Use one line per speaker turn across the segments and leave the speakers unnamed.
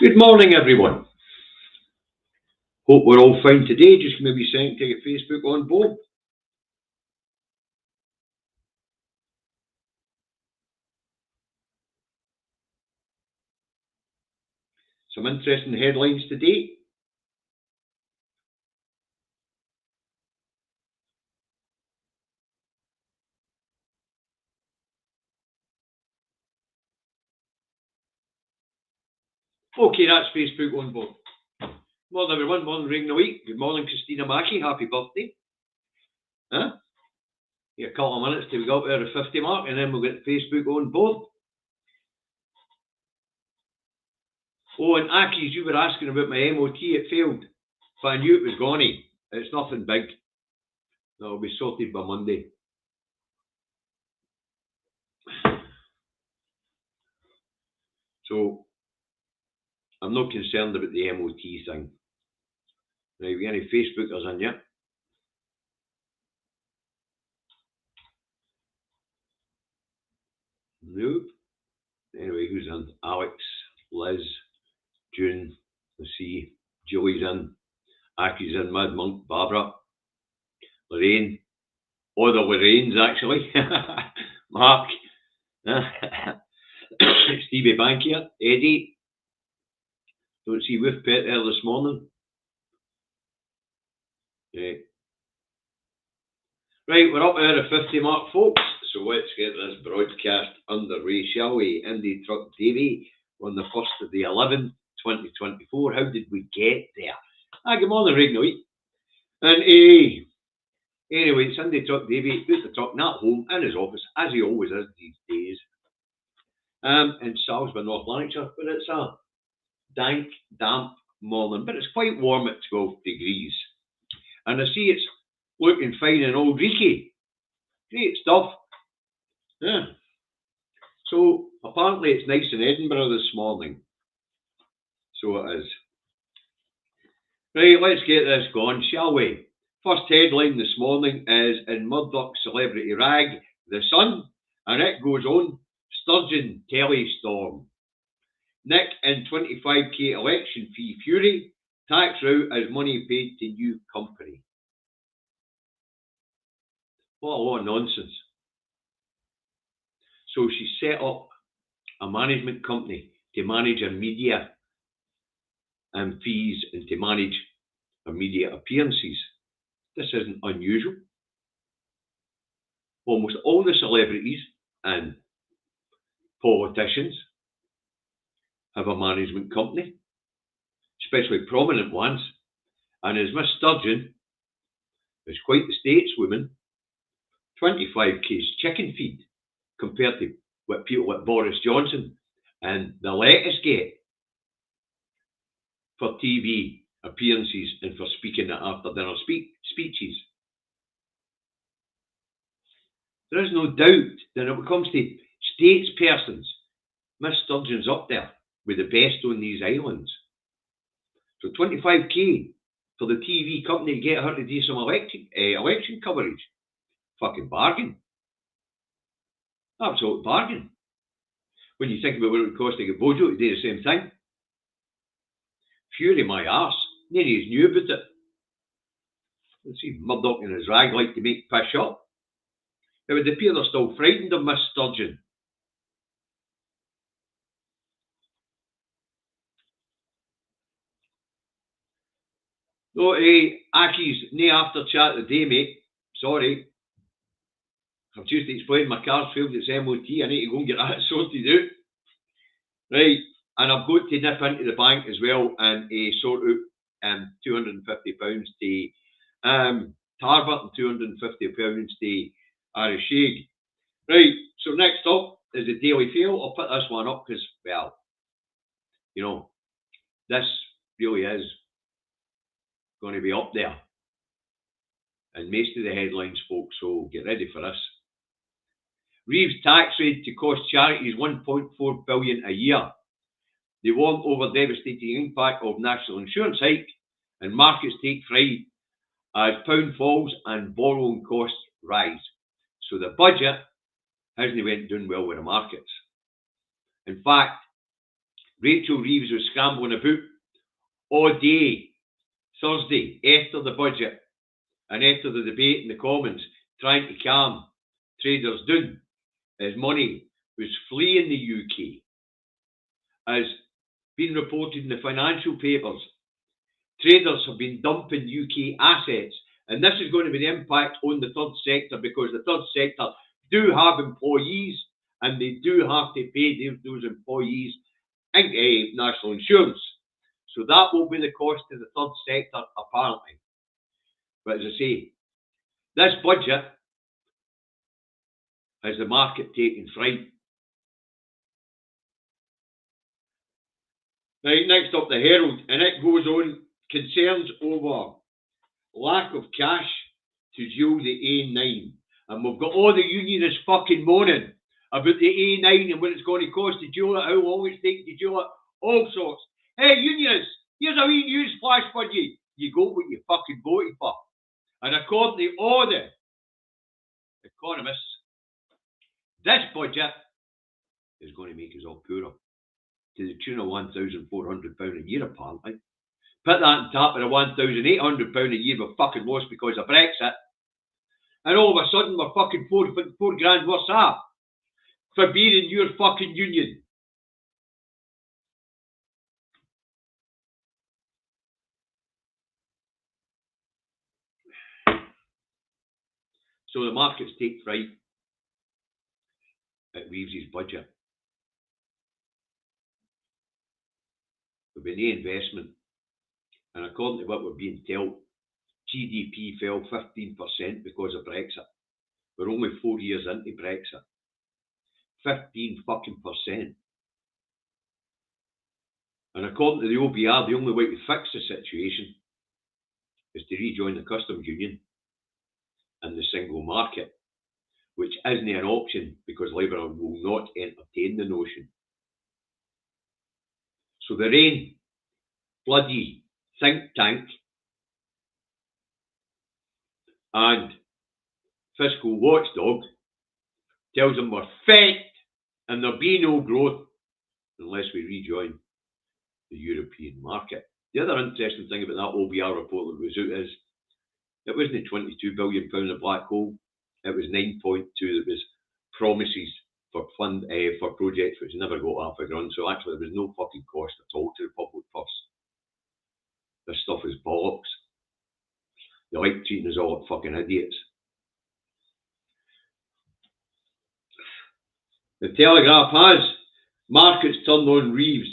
Good morning, everyone. Hope we're all fine today. Just maybe saying to get Facebook on board. Some interesting headlines today. Okay, that's Facebook on board. Morning, everyone. Morning, ring the week. Good morning, Christina Mackey. Happy birthday. Huh? Yeah, a couple of minutes till we go up there the 50 mark, and then we'll get Facebook on board. Oh, and Aki's, you were asking about my MOT. It failed, but I knew it was gone. It's nothing big. That'll be sorted by Monday. So, I'm not concerned about the MOT thing. Now, have you got any Facebookers in yet? Nope. Anyway, who's in? Alex, Liz, June, let's see, Julie's in, Aki's in, Mad Monk, Barbara, Lorraine, all the Lorraines actually, Mark, Stevie Bankier, Eddie, don't see Wolf Pet there this morning. Yeah. Right, we're up there at the 50 mark, folks, so let's get this broadcast underway, shall we? Indy Truck Davy on the 1st of the 11th, 2024. How did we get there? Good morning, Rignoy. And anyway, it's Indy Truck Davy, put the truck not home in his office, as he always is these days, in Salisbury, North Lanarkshire, but it's a dank, damp morning, but it's quite warm at 12 degrees. And I see it's looking fine in Old Reekie. Great stuff. Yeah. So apparently it's nice in Edinburgh this morning. So it is. Right, let's get this going, shall we? First headline this morning is in Murdoch's celebrity rag, The Sun, and it goes on, Sturgeon telly storm. Nick in 25k election fee fury, tax route as money paid to new company. What a lot of nonsense. So she set up a management company to manage her media and fees and to manage her media appearances. This isn't unusual. Almost all the celebrities and politicians have a management company, especially prominent ones. And as Miss Sturgeon is quite the stateswoman, 25k's chicken feed compared to what people like Boris Johnson and the lettuce get for TV appearances and for speaking at after dinner speeches. There is no doubt that when it comes to statespersons, Miss Sturgeon's up there with the best on these islands. So 25k for the TV company to get her to do some election coverage. Fucking bargain. Absolute bargain. When you think about what it would cost to get Bojo to do the same thing. Fury my arse. None of us knew about it. Let's see, Murdoch and his rag like to make pish up. It would appear they're still frightened of Miss Sturgeon. No, Aki's nae after chat today, mate. Sorry. I've just explained my car's failed its MOT. I need to go and get that sorted out. Right, and I've got to nip into the bank as well and sort out £250 to Tarver and £250 to Arishig. Right, so next up is the Daily Fail. I'll put this one up because, well, you know, this really is going to be up there. And most of the headlines, folks, so get ready for this. Reeves tax rate to cost charities $1.4 billion a year. They warn over devastating impact of national insurance hike, and markets take fright as pound falls and borrowing costs rise. So the budget hasn't went doing well with the markets. In fact, Rachel Reeves was scrambling about all day Thursday after the budget and after the debate in the Commons, trying to calm traders down as money was fleeing the UK. As been reported in the financial papers, traders have been dumping UK assets, and this is going to be the impact on the third sector, because the third sector do have employees and they do have to pay those employees national insurance. So that will be the cost of the third sector, apparently. But as I say, this budget has the market taking fright. Right, next up, the Herald, and it goes on, concerns over lack of cash to dual the A9. And we've got all the unionists fucking moaning about the A9 and what it's going to cost to dual it, how long it's taking to dual it, all sorts. Hey, unionists, here's a wee news flash for you. You got what you fucking voted for. And according to all the economists, this budget is going to make us all poorer, to the tune of £1,400 a year, apparently. Put that on top of the £1,800 a year we've fucking lost because of Brexit, and all of a sudden we're fucking four grand worse off for being in your fucking union. So the markets take fright at Reeves's budget. There'll be no investment, and according to what we're being told, GDP fell 15% because of Brexit. We're only 4 years into Brexit. 15 fucking percent. And according to the OBR, the only way to fix the situation is to rejoin the customs union and the single market, which isn't an option because Labour will not entertain the notion. So the RAIN bloody think tank and fiscal watchdog tells them we're fucked and there'll be no growth unless we rejoin the European market. The other interesting thing about that OBR report that was out is it wasn't £22 billion of black hole, it was 9.2 that was promises for for projects which never got off the ground. So actually there was no fucking cost at all to the public purse. This stuff is bollocks. They like treating us all like fucking idiots. The Telegraph has markets turned on Reeves.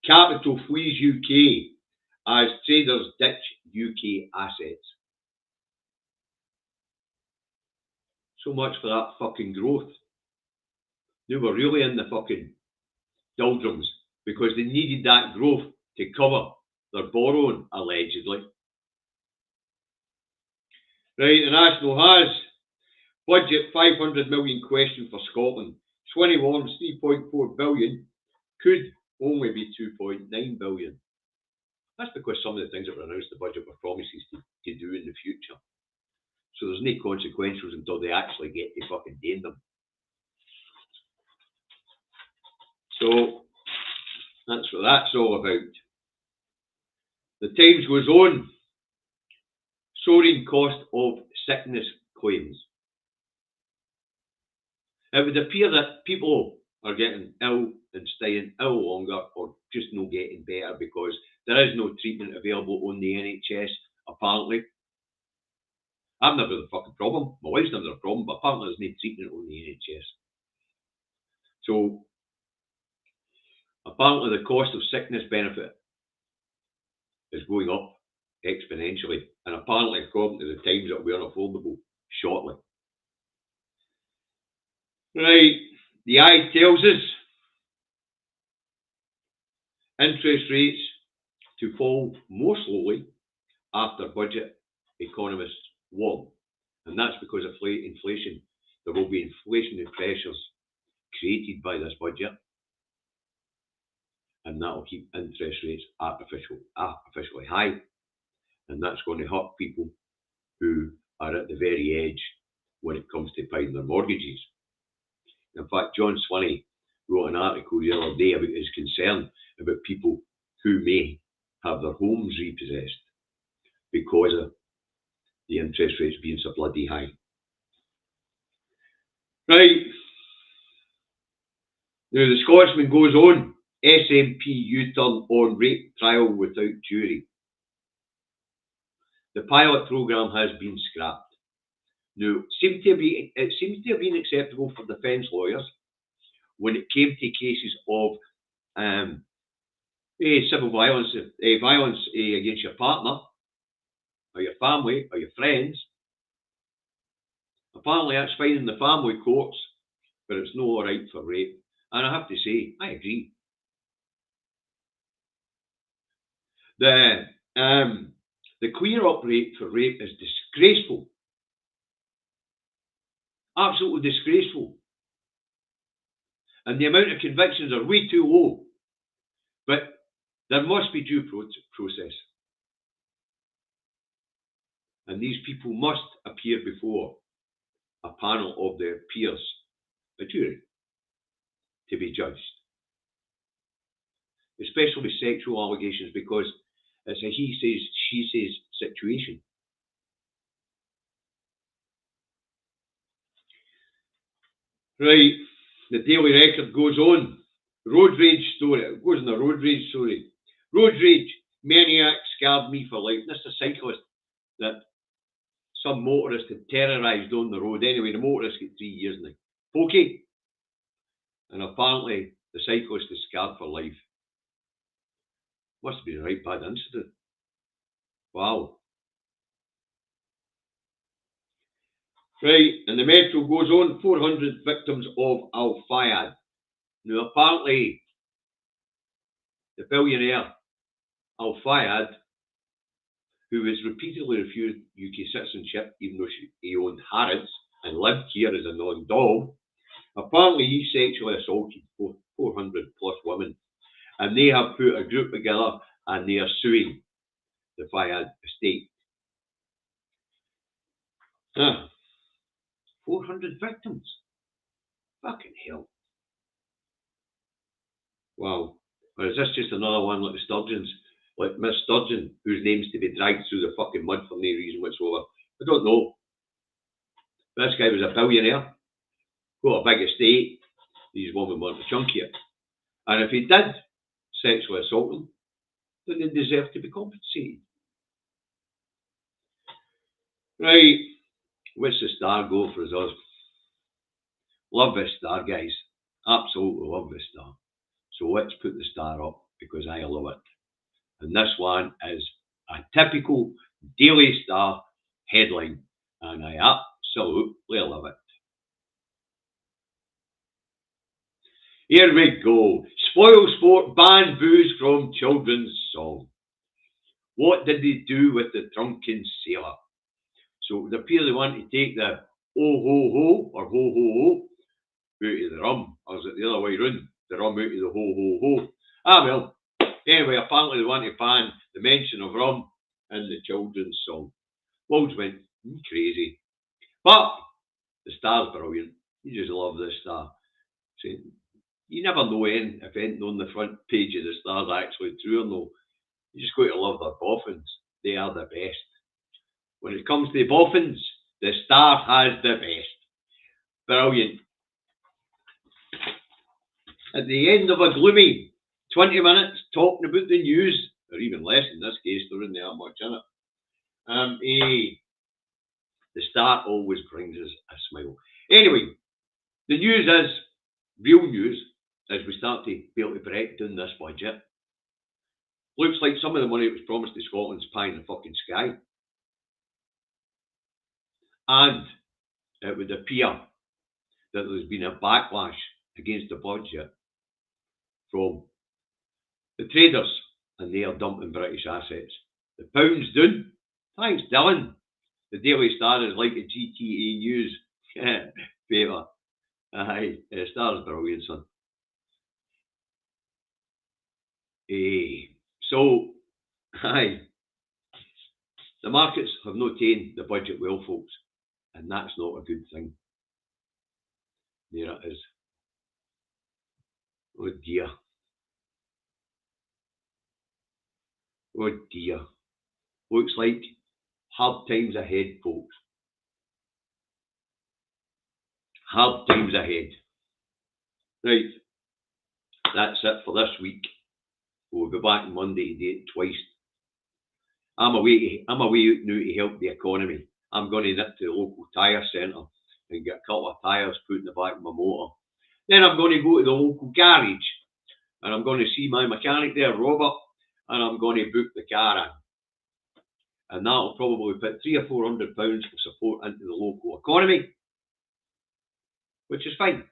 Capital flees UK as traders ditch UK assets. So much for that fucking growth. They were really in the fucking doldrums because they needed that growth to cover their borrowing, allegedly. Right, the National has budget 500 million question for Scotland. 21's 3.4 billion could only be 2.9 billion. That's because some of the things that were announced in the budget were promises to do in the future. So there's no consequentials until they actually get to fucking doing them. So that's what that's all about. The Times goes on. Soaring cost of sickness claims. It would appear that people are getting ill and staying ill longer or just not getting better because there is no treatment available on the NHS, apparently. I've never had a fucking problem. My wife's never had a problem, but apparently there's no treatment on the NHS. So, apparently the cost of sickness benefit is going up exponentially, and apparently according to the Times it will be unaffordable shortly. Right, the eye tells us interest rates to fall more slowly after budget, economists warn, and that's because of inflation. There will be inflationary pressures created by this budget, and that will keep interest rates artificially high, and that's going to hurt people who are at the very edge when it comes to paying their mortgages. In fact, John Swinney wrote an article the other day about his concern about people who may have their homes repossessed because of the interest rates being so bloody high. Right. Now the Scotsman goes on. SNP U-turn on rape trial without jury. The pilot programme has been scrapped. Now, it seems to have been acceptable for defence lawyers when it came to cases of civil violence, violence against your partner, or your family, or your friends. Apparently that's fine in the family courts, but it's not alright for rape. And I have to say, I agree. The clear-up rate for rape is disgraceful. Absolutely disgraceful. And the amount of convictions are way too low. But there must be due process. And these people must appear before a panel of their peers, a jury, to be judged. Especially with sexual allegations, because it's a he says, she says situation. Right, the Daily Record goes on. Road rage story. It goes on a road rage story. Road rage. Maniac scarred me for life. This is a cyclist that some motorist had terrorised on the road. Anyway, the motorist got 3 years now. Pokey. And apparently the cyclist is scarred for life. Must have been a right bad incident. Wow. Right, and the Metro goes on. 400 victims of Al Fayed. Now, apparently, the billionaire Al Fayed, who was repeatedly refused UK citizenship, even though he owned Harrods and lived here as a non-dom, apparently he sexually assaulted 400 plus women. And they have put a group together and they are suing the Fayed estate. 400 victims. Fucking hell. Wow. Or is this just another one like the Sturgeons? Like Miss Sturgeon, whose name's to be dragged through the fucking mud for no reason whatsoever? I don't know. This guy was a billionaire, got a big estate. These women weren't a chunkier. And if he did sexually assault them, then they deserve to be compensated. Right. What's the star go for us? Love this star, guys. Absolutely love this star. So let's put the star up because I love it. And this one is a typical Daily Star headline. And I absolutely love it. Here we go. Spoil sport ban booze from children's song. What did they do with the drunken sailor? So it would appear they want to take the oh ho ho or ho ho ho out of the rum. Or is it the other way round? The rum out of the ho ho ho. Ah well. Anyway, apparently they want to ban the mention of rum in the children's song. Loads went crazy. But the star's brilliant. You just love this star. So, you never know if anything on the front page of the star's actually true or no. You just got to love their boffins. They are the best. When it comes to boffins, the star has the best. Brilliant. At the end of a gloomy 20 minutes talking about the news, or even less in this case, there isn't that much in it. The star always brings us a smile. Anyway, the news is real news as we start to be able to break down this budget. Looks like some of the money that was promised to Scotland's pie in the fucking sky. And it would appear that there's been a backlash against the budget from the traders, and they are dumping British assets. The pound's down. Thanks, Dylan. The Daily Star is like a GTA News paper. Aye, the Star's brilliant, son. So, aye, the markets have not taken the budget well, folks, and that's not a good thing. There it is. Oh dear. Oh dear. Looks like hard times ahead, folks. Hard times ahead. Right, that's it for this week. We'll be back on Monday to do it twice. I'm away out now to help the economy. I'm going to nip to the local tyre centre and get a couple of tyres put in the back of my motor. Then I'm going to go to the local garage and I'm going to see my mechanic there, Robert, and I'm going to book the car in. And that'll probably put £300 or £400 for support into the local economy, which is fine.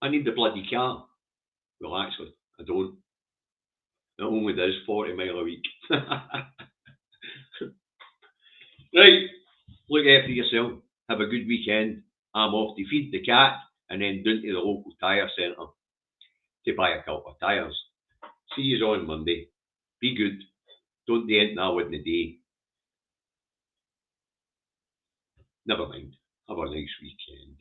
I need the bloody car. Well, actually, I don't. It only does 40 mile a week. Right, look after yourself. Have a good weekend. I'm off to feed the cat and then down to the local tyre centre to buy a couple of tyres. See you on Monday. Be good. Don't do anything I wouldn't do. Never mind. Have a nice weekend.